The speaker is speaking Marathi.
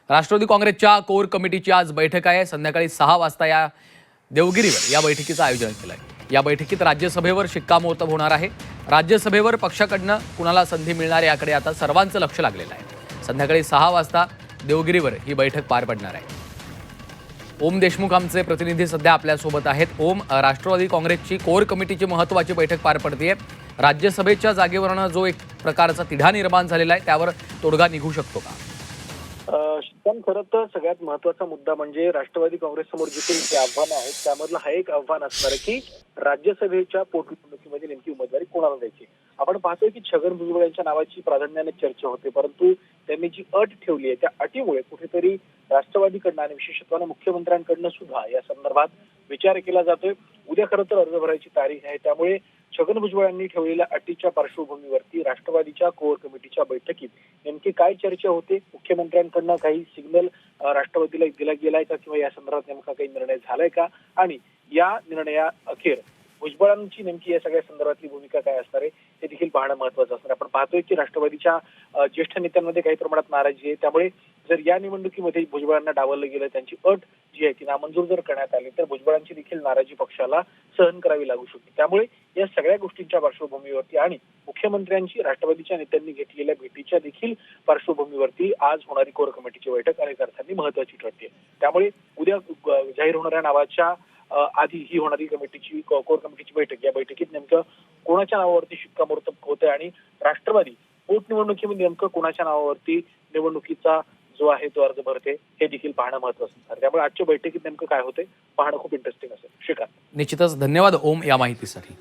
राष्ट्रवादी काँग्रेसच्या कोर कमिटीची आज बैठक आहे। संध्याकाळी 6 वाजता या देवगिरीवर या बैठकीचं आयोजन केलं आहे। या बैठकीत राज्यसभेवर शिक्कामोर्तब होणार आहे। राज्यसभेवर पक्षाकडनं कुणाला संधी मिळणार याकडे आता सर्वांचं लक्ष लागलेलं आहे। संध्याकाळी 6 वाजता देवगिरीवर ही बैठक पार पडणार आहे। ओम देशमुख आमचे प्रतिनिधी सध्या आपल्यासोबत आहेत। ओम, राष्ट्रवादी काँग्रेसची कोर कमिटीची महत्त्वाची बैठक पार पडते आहे। राज्यसभेच्या जागेवरनं जो एक प्रकारचा तिढा निर्माण झालेला आहे त्यावर तोडगा निघू शकतो का? पण खरं तर सगळ्यात महत्वाचा मुद्दा म्हणजे राष्ट्रवादी काँग्रेससमोर जे काही आव्हानं आहेत त्यामधलं हा एक आव्हान असणार आहे की राज्यसभेच्या पोटनिवडणुकीमध्ये नेमकी उमेदवारी कोणाला द्यायची। आपण पाहतोय की छगन भुजबळ यांच्या नावाची प्राधान्याने चर्चा होते, परंतु त्यांनी जी अट ठेवली आहे त्या अटीमुळे कुठेतरी राष्ट्रवादीकडनं आणि विशेषत्वानं मुख्यमंत्र्यांकडनं सुद्धा या संदर्भात विचार केला जातोय। उद्या खरं तर अर्ज भरायची तारीख आहे, त्यामुळे छगन भुजबळ यांनी ठेवलेल्या अटीच्या पार्श्वभूमीवरती राष्ट्रवादीच्या कोर कमिटीच्या बैठकीत नेमकी काय चर्चा होते, मुख्यमंत्र्यांकडनं काही सिग्नल राष्ट्रवादीला दिला गेलाय का किंवा या संदर्भात नेमका काही निर्णय झालाय का, आणि या निर्णया अखेर भुजबळांची नेमकी या सगळ्या संदर्भातली भूमिका काय असणार आहे हे देखील पाहणं महत्वाचं असणार। आपण पाहतोय की राष्ट्रवादीच्या ज्येष्ठ नेत्यांमध्ये काही प्रमाणात नाराजी आहे, त्यामुळे जर या निवडणुकीमध्ये भुजबळांना डावललं गेलं, त्यांची अट जी आहे ती नामंजूर जर करण्यात आली तर भुजबळांची देखील नाराजी पक्षाला सहन करावी लागू शकते। त्यामुळे या सगळ्या गोष्टींच्या पार्श्वभूमीवरती आणि मुख्यमंत्र्यांची राष्ट्रवादीच्या नेत्यांनी घेतलेल्या भेटीच्या देखील पार्श्वभूमीवरती आज होणारी कोर कमिटीची बैठक अनेक अर्थांनी महत्वाची ठरते। त्यामुळे उद्या जाहीर होणाऱ्या नावाच्या आधी ही होणारी कोर कमिटीची बैठक, या बैठकीत नेमकं कोणाच्या नावावरती शिक्कामोर्तब होतंय आणि राष्ट्रवादी पोटनिवडणुकीमध्ये नेमकं कोणाच्या नावावरती निवडणुकीचा जो आहे तो अर्ज भरते हे देखील पाहणं महत्वाचं असणार। त्यामुळे आजच्या बैठकीत नेमकं काय होतंय पाहणं खूप इंटरेस्टिंग असेल। श्रीकांत, निश्चितच धन्यवाद ओम या माहितीसाठी।